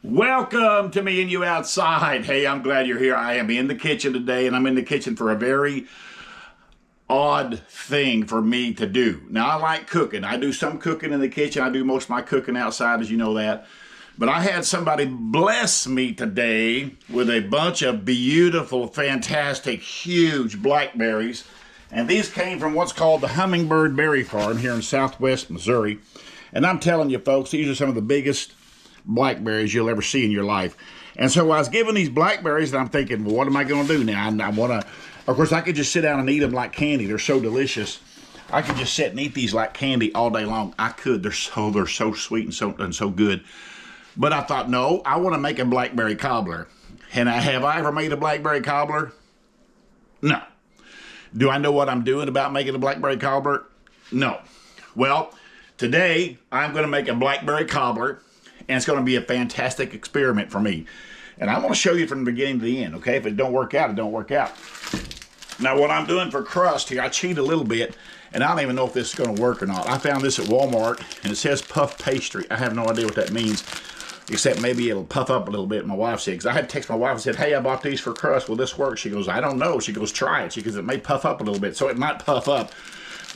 Welcome to Me and You Outside. Hey, I'm glad you're here. I am in the kitchen today, and I'm in the kitchen for a very odd thing for me to do. Now, I like cooking. I do some cooking in the kitchen. I do most of my cooking outside, as you know that. But I had somebody bless me today with a bunch of beautiful, fantastic, huge blackberries. And these came from what's called the Hummingbird Berry Farm here in southwest Missouri. And I'm telling you, folks, these are some of the biggest blackberries you'll ever see in your life. And so I was given these blackberries, and I'm thinking, well, what am I going to do now? I want to, of course, I could just sit down and eat them like candy. They're so delicious. I could just sit and eat these like candy all day long. I could. They're so sweet and so good. But I thought, no, I want to make a blackberry cobbler. And have I ever made a blackberry cobbler? No. Do I know what I'm doing about making a blackberry cobbler? No. Well, today I'm going to make a blackberry cobbler. And it's going to be a fantastic experiment for me. And I'm going to show you from the beginning to the end, okay? If it don't work out, it don't work out. Now, what I'm doing for crust here, I cheat a little bit, and I don't even know if this is going to work or not. I found this at Walmart, and it says puff pastry. I have no idea what that means, except maybe it'll puff up a little bit, my wife said. Because I had to text my wife and said, hey, I bought these for crust. Will this work? She goes, I don't know. She goes, try it. She goes, it may puff up a little bit, so it might puff up.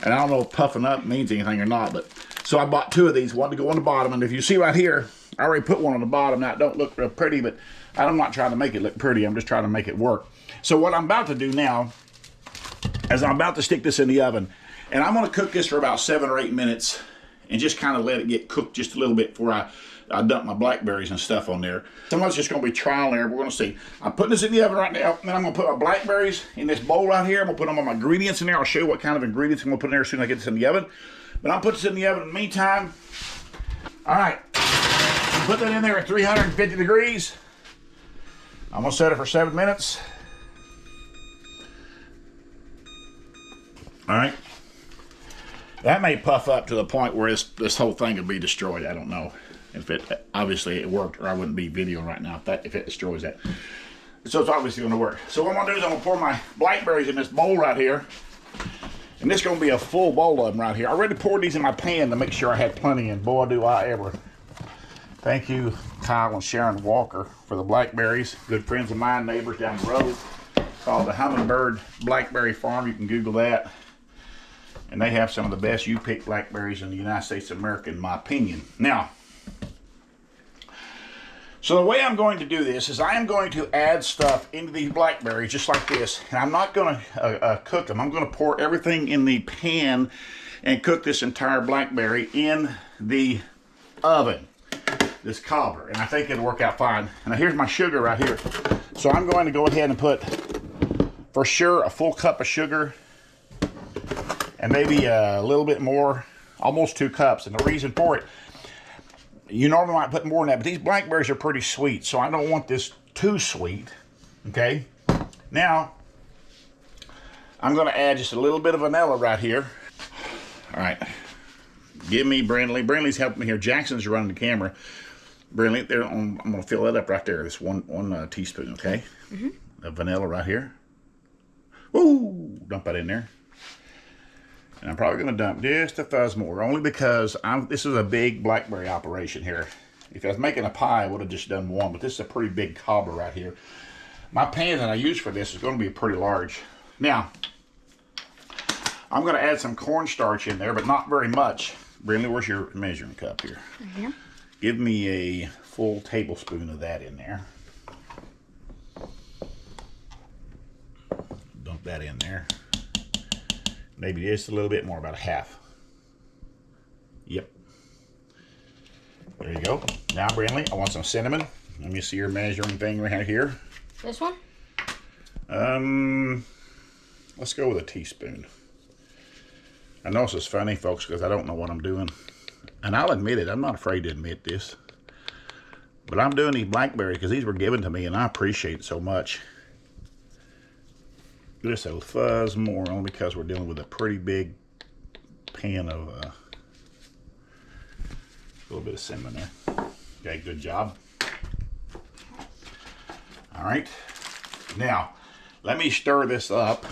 And I don't know if puffing up means anything or not, but so I bought two of these, one to go on the bottom, and if you see right here, I already put one on the bottom. Now, it don't look real pretty, but I'm not trying to make it look pretty. I'm just trying to make it work. So what I'm about to do now is I'm about to stick this in the oven, and I'm going to cook this for about 7 or 8 minutes and just kind of let it get cooked just a little bit before I dump my blackberries and stuff on there. Some of it's just going to be trial and error. We're going to see. I'm putting this in the oven right now, and then I'm going to put my blackberries in this bowl right here. I'm going to put them on my ingredients in there. I'll show you what kind of ingredients I'm going to put in there as soon as I get this in the oven. But I'll put this in the oven in the meantime. All right. Put that in there at 350 degrees. I'm going to set it for 7 minutes. All right. That may puff up to the point where this whole thing will be destroyed. I don't know if it, obviously it worked, or I wouldn't be videoing right now if it destroys that. So it's obviously going to work. So what I'm going to do is I'm going to pour my blackberries in this bowl right here. And this is going to be a full bowl of them right here. I already poured these in my pan to make sure I had plenty, and boy, do I ever. Thank you, Kyle and Sharon Walker, for the blackberries. Good friends of mine, neighbors down the road. Called the Hummingbird Blackberry Farm. You can Google that. And they have some of the best you-pick blackberries in the United States of America, in my opinion. Now, so the way I'm going to do this is I am going to add stuff into these blackberries just like this. And I'm not going to cook them. I'm going to pour everything in the pan and cook this entire blackberry in the oven. This cobbler, and I think it'll work out fine. And now here's my sugar right here. So I'm going to go ahead and put, for sure, a full cup of sugar, and maybe a little bit more, almost 2 cups. And the reason for it, you normally might put more than that, but these blackberries are pretty sweet, so I don't want this too sweet. Okay. Now I'm going to add just a little bit of vanilla right here. All right. Give me Brindley. Brindley's helping me here. Jackson's running the camera. Brindley, there. I'm going to fill that up right there. This one teaspoon, okay? Of vanilla right here. Woo! Dump that in there. And I'm probably going to dump just a fuzz more, only because this is a big blackberry operation here. If I was making a pie, I would have just done one, but this is a pretty big cobbler right here. My pan that I use for this is going to be pretty large. Now, I'm going to add some cornstarch in there, but not very much. Brindley, where's your measuring cup here? Right here. Give me a full tablespoon of that in there. Dump that in there. Maybe just a little bit more, about a half. Yep. There you go. Now, Brindley, I want some cinnamon. Let me see your measuring thing right here. This one? Let's go with a teaspoon. I know this is funny, folks, because I don't know what I'm doing. And I'll admit it, I'm not afraid to admit this. But I'm doing these blackberries because these were given to me, and I appreciate it so much. Just a fuzz more, only because we're dealing with a pretty big pan of a little bit of cinnamon there. Okay, good job. All right. Now, let me stir this up.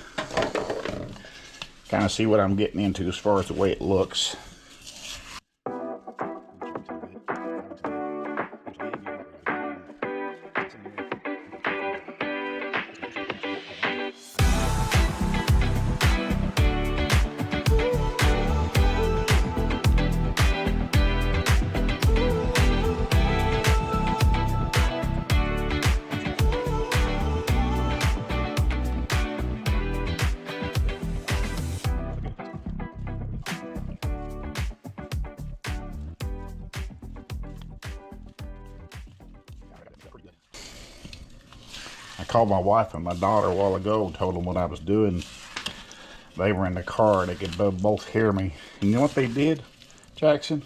Kind of see what I'm getting into as far as the way it looks. I called my wife and my daughter a while ago and told them what I was doing. They were in the car. They could both hear me. And you know what they did, Jackson?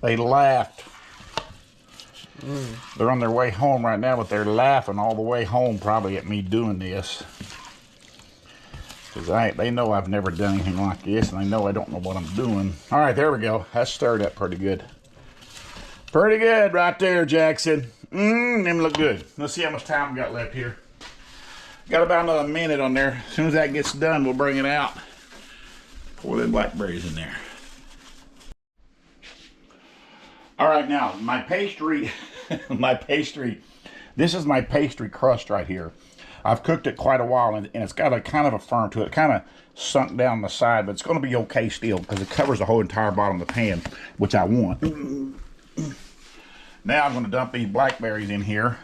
They laughed. They're on their way home right now, but they're laughing all the way home probably at me doing this. Because they know I've never done anything like this, and they know I don't know what I'm doing. All right, there we go. That's stirred up pretty good. Pretty good right there, Jackson. Them look good. Let's see how much time we got left here. Got about another minute on there. As soon as that gets done, we'll bring it out. Pour them blackberries in there. All right, now my pastry, this is my pastry crust right here. I've cooked it quite a while, and it's got a kind of a firm to it, kind of sunk down the side, but it's going to be okay still because it covers the whole entire bottom of the pan, which I want. Now I'm going to dump these blackberries in here.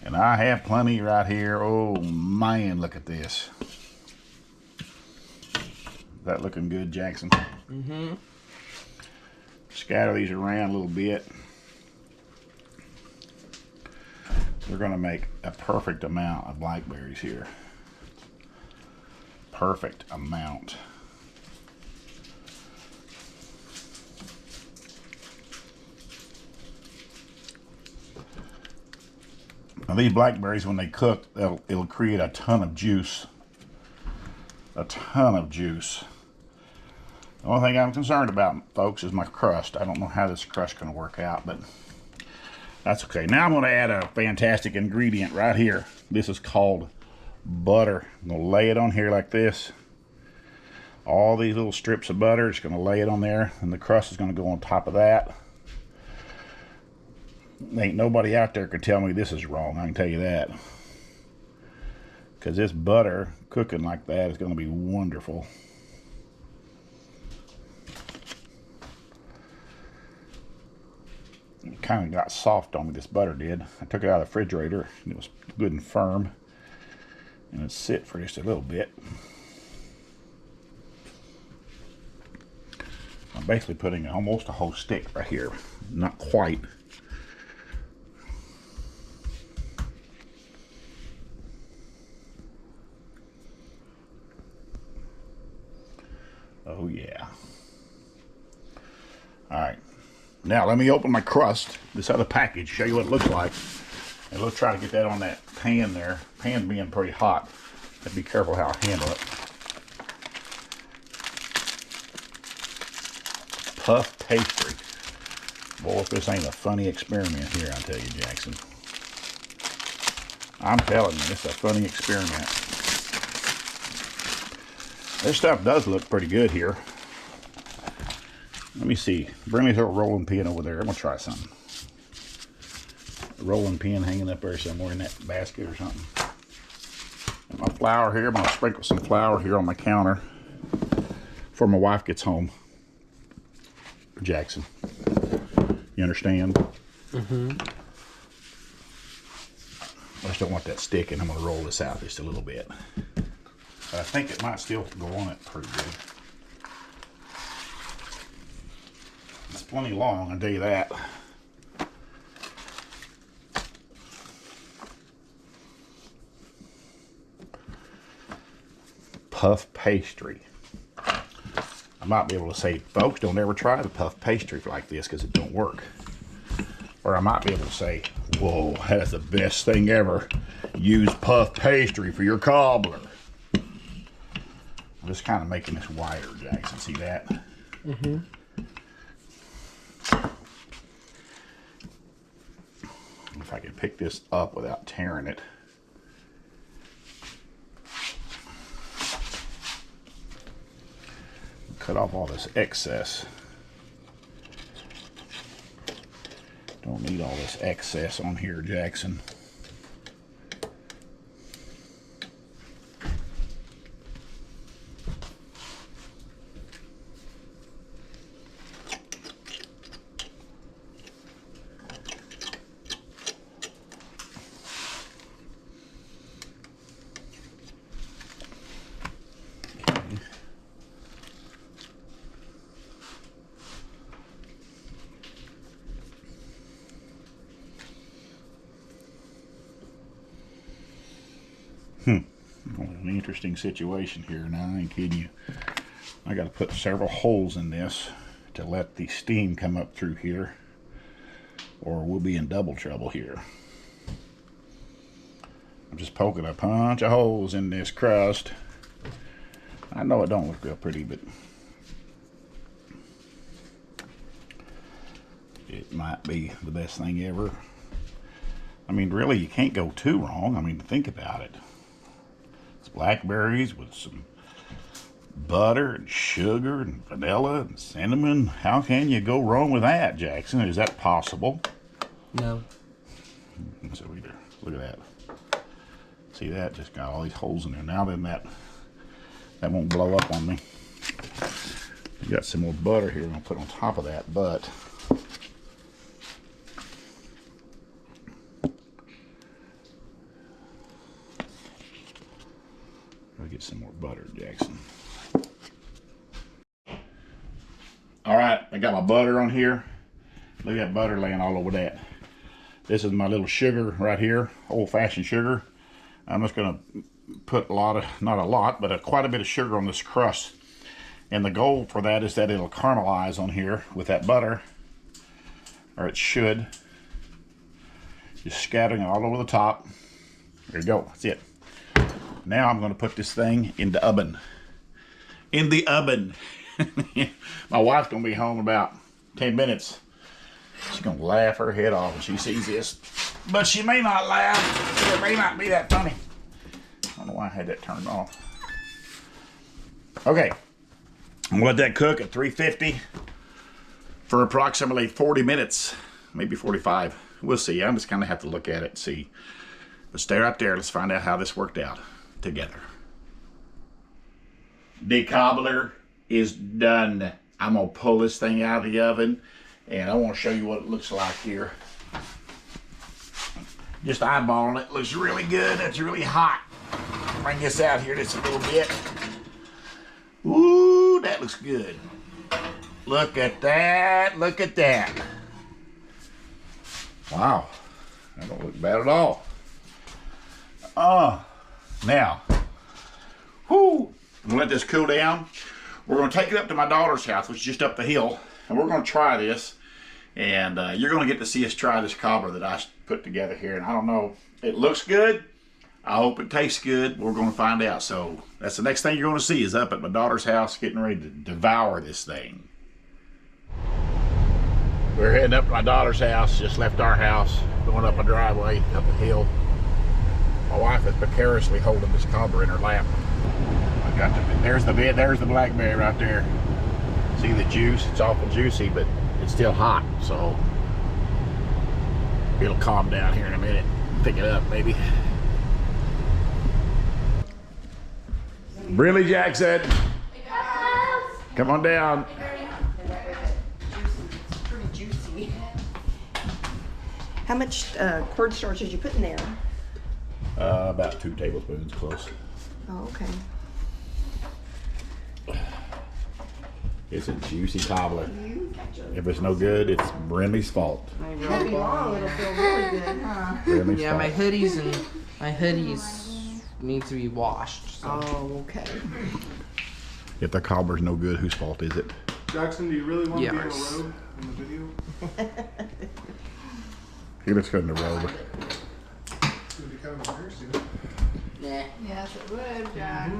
And I have plenty right here. Oh man, look at this. Is that looking good, Jackson? Scatter these around a little bit. We're going to make a perfect amount of blackberries here. Perfect amount. Now these blackberries, when they cook, it'll create a ton of juice. A ton of juice. The only thing I'm concerned about, folks, is my crust. I don't know how this crust is going to work out, but that's okay. Now I'm going to add a fantastic ingredient right here. This is called butter. I'm going to lay it on here like this. All these little strips of butter, just going to lay it on there, and the crust is going to go on top of that. Ain't nobody out there can tell me this is wrong, I can tell you that. Because this butter, cooking like that, is going to be wonderful. It kind of got soft on me, this butter did. I took it out of the refrigerator, and it was good and firm. And it sit for just a little bit. I'm basically putting almost a whole stick right here. Not quite. Oh yeah. All right. Now let me open my crust, this other package, show you what it looks like. And let's try to get that on that pan there. Pan being pretty hot. Have to be careful how I handle it. Puff pastry. Boy, if this ain't a funny experiment here, I tell you, Jackson. I'm telling you, it's a funny experiment. This stuff does look pretty good here. Let me see. Bring this little rolling pin over there. I'm going to try something. A rolling pin hanging up there somewhere in that basket or something. And my flour here. I'm going to sprinkle some flour here on my counter before my wife gets home. Jackson. You understand? I just don't want that sticking. I'm going to roll this out just a little bit. But I think it might still go on it pretty good. It's plenty long, I'll tell you that. Puff pastry. I might be able to say, folks, don't ever try the puff pastry like this because it don't work. Or I might be able to say, whoa, that's the best thing ever. Use puff pastry for your cobbler. I'm just kind of making this wider, Jackson. See that? If I could pick this up without tearing it. Cut off all this excess. Don't need all this excess on here, Jackson. An interesting situation here now, I ain't kidding you. I got to put several holes in this to let the steam come up through here, or we'll be in double trouble here. I'm just poking a bunch of holes in this crust. I know it don't look real pretty, but it might be the best thing ever. I mean, really, you can't go too wrong. I mean, think about it. It's blackberries with some butter and sugar and vanilla and cinnamon. How can you go wrong with that, Jackson? Is that possible? No. So either, look at that. See that? Just got all these holes in there. Now then that won't blow up on me. I got some more butter here I'm gonna put on top of that, but I'll get some more butter, Jackson. All right, I got my butter on here. Look at that butter laying all over that. This is my little sugar right here, old-fashioned sugar. I'm just gonna put not a lot, but quite a bit of sugar on this crust. And the goal for that is that it'll caramelize on here with that butter, or it should. Just scattering it all over the top. There you go, that's it. Now I'm gonna put this thing in the oven. In the oven. My wife's gonna be home in about 10 minutes. She's gonna laugh her head off when she sees this. But she may not laugh. It may not be that funny. I don't know why I had that turned off. Okay. I'm gonna let that cook at 350 for approximately 40 minutes, maybe 45. We'll see. I'm just gonna have to look at it and see. But stay right there. Let's find out how this worked out together. The cobbler is done. I'm gonna pull this thing out of the oven, and I want to show you what it looks like here. Just eyeballing it. Looks really good. It's really hot. Bring this out here just a little bit. Ooh, that looks good. Look at that. Look at that. Wow. That don't look bad at all. Now, I'm gonna let this cool down. We're gonna take it up to my daughter's house, which is just up the hill, and we're gonna try this. And you're gonna get to see us try this cobbler that I put together here. And I don't know, it looks good. I hope it tastes good. We're gonna find out. So that's the next thing you're gonna see is up at my daughter's house, getting ready to devour this thing. We're heading up to my daughter's house. Just left our house, going up a driveway, up the hill. My wife is precariously holding this cobbler in her lap. There's the blackberry right there. See the juice? It's awful juicy, but it's still hot, so it'll calm down here in a minute. Pick it up, maybe. Brinley Jackson, come on down. It's pretty juicy. How much cornstarch did you put in there? About 2 tablespoons, close. Oh, okay. It's a juicy cobbler. If it's no good, it's Brinley's fault. It won't be long. It'll feel really good, huh? Brinley's Yeah, fault. my hoodies need to be washed. So. Oh, okay. If the cobbler's no good, whose fault is it? Jackson, do you really want to be in a Yours. robe in the video? He looks good in the robe. It's going to be kind of embarrassing. Nah. Yes, it would, Jack.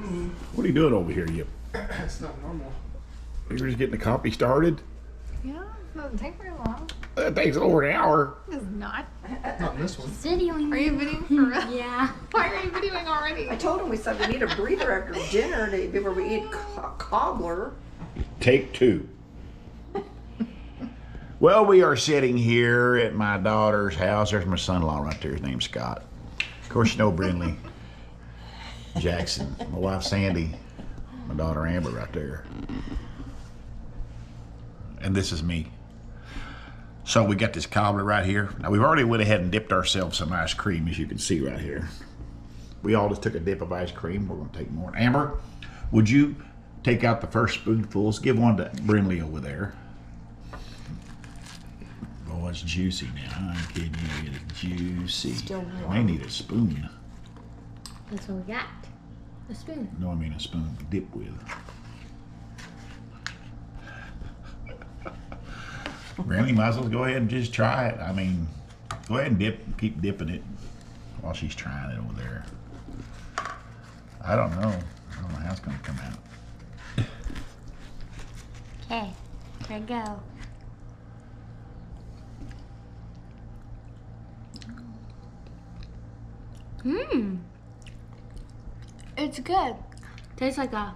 What are you doing over here, you? It's not normal. You're just getting the coffee started? Yeah, it doesn't take very long. That takes over an hour. It does not. Not in this one. Videoing. Are you videoing for real? Yeah. Why are you videoing already? I told him we said we need a breather after dinner before we eat cobbler. Take 2. Well, we are sitting here at my daughter's house. There's my son-in-law right there. His name's Scott. Of course, you know Brinley Jackson. My wife Sandy. My daughter Amber right there. And this is me. So we got this cobbler right here. Now we've already went ahead and dipped ourselves some ice cream, as you can see right here. We all just took a dip of ice cream. We're gonna take more. Amber, would you take out the first spoonfuls? Give one to Brinley over there. Oh, it's juicy now. I'm kidding you. It's juicy. Still I may need a spoon. That's what we got. A spoon. No, I mean a spoon to dip with. Granny, might as well go ahead and just try it. I mean, go ahead and keep dipping it while she's trying it over there. I don't know how it's gonna come out. Okay, here we go. It's good. Tastes like a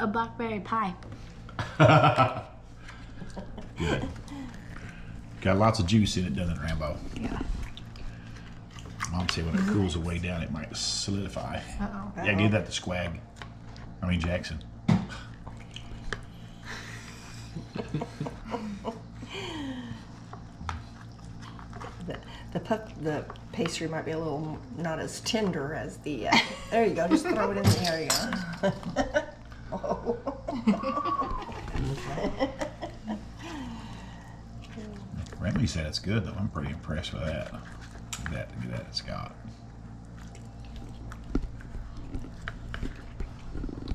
blackberry pie. Good. Got lots of juice in it, doesn't it, Rambo? Yeah. Mom said when it cools away down, it might solidify. Uh-oh. Yeah, give that to Squag. I mean Jackson. The pastry might be a little not as tender as the. There you go. Just throw it in there. There you go. Oh. Randy said it's good though. I'm pretty impressed with that. Give that to Scott.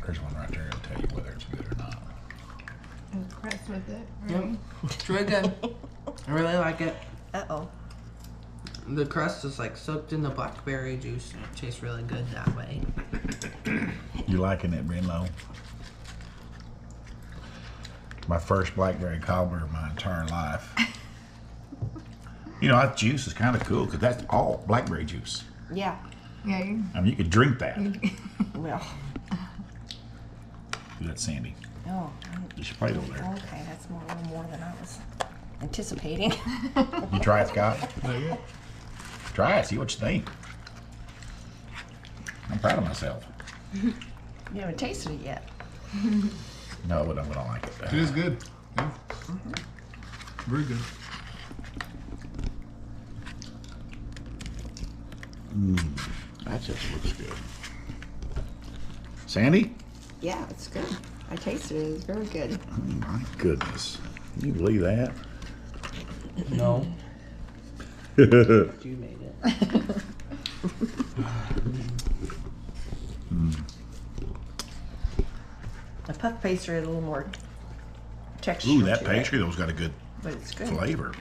There's one right there. It'll tell you whether it's good or not. There's crust with it. Yep. Right? It's really good. I really like it. Uh-oh. The crust is like soaked in the blackberry juice and it tastes really good that way. You liking it, Brenlo? My first blackberry cobbler of my entire life. You know, that juice is kind of cool because that's all blackberry juice. Yeah. Yeah. I mean, you could drink that. Well. Do that, Sandy. Oh. Just your plate over there. Okay, that's a little more than I was anticipating. You try it, Scott? Not yet. Try it. See what you think. I'm proud of myself. You haven't tasted it yet. No, but I'm gonna like it. It is good. Yeah. Very good. That just looks good. Sandy? Yeah, it's good. I tasted it. It's very good. Oh, my goodness. Can you believe that? No. You made it. The puff pastry is a little more texture. Ooh, that to pastry it, though has got a good but it's good. flavor.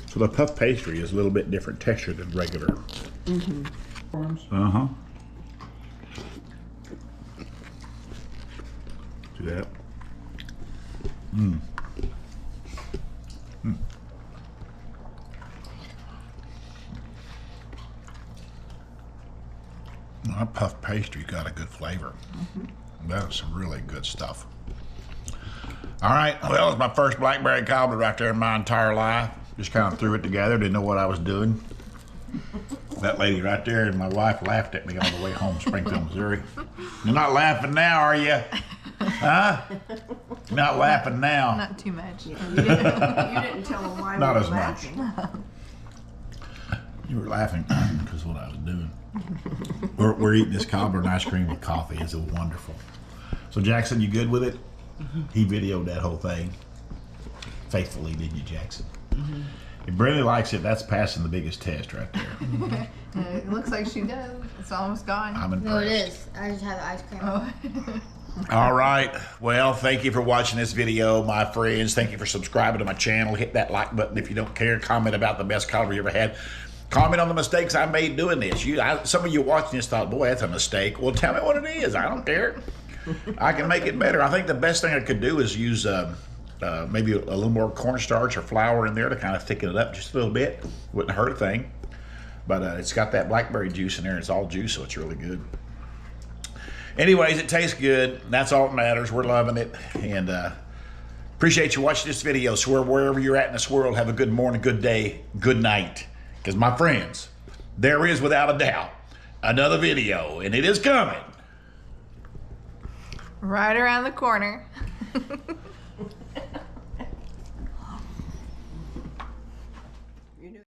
So the puff pastry is a little bit different texture than regular. Uh-huh. See that? That puff pastry got a good flavor. That is some really good stuff. All right, well, it's my first blackberry cobbler right there in my entire life. Just kind of threw it together, didn't know what I was doing. That lady right there and my wife laughed at me on the way home, Springfield, Missouri. You're not laughing now, are you? Huh? You're not laughing now. Not too much. You didn't tell them why Not we were as much. laughing. You were laughing because what I was doing. We're eating this cobbler and ice cream with coffee. It's wonderful. So Jackson, you good with it? He videoed that whole thing faithfully, didn't you, Jackson? If Brenda likes it, that's passing the biggest test right there. It looks like she does. It's almost gone. I'm impressed. No, it is. I just have ice cream. Oh. All right. Well, thank you for watching this video, my friends. Thank you for subscribing to my channel. Hit that like button if you don't care. Comment about the best cobbler you ever had. Comment on the mistakes I made doing this. Some of you watching this thought, boy, that's a mistake. Well, tell me what it is. I don't care. I can make it better. I think the best thing I could do is use maybe a little more cornstarch or flour in there to kind of thicken it up just a little bit. Wouldn't hurt a thing. But it's got that blackberry juice in there. It's all juice, so it's really good. Anyways, it tastes good. That's all that matters. We're loving it. And appreciate you watching this video. So wherever you're at in this world, have a good morning, good day, good night. Because my friends, there is without a doubt another video, and it is coming. Right around the corner.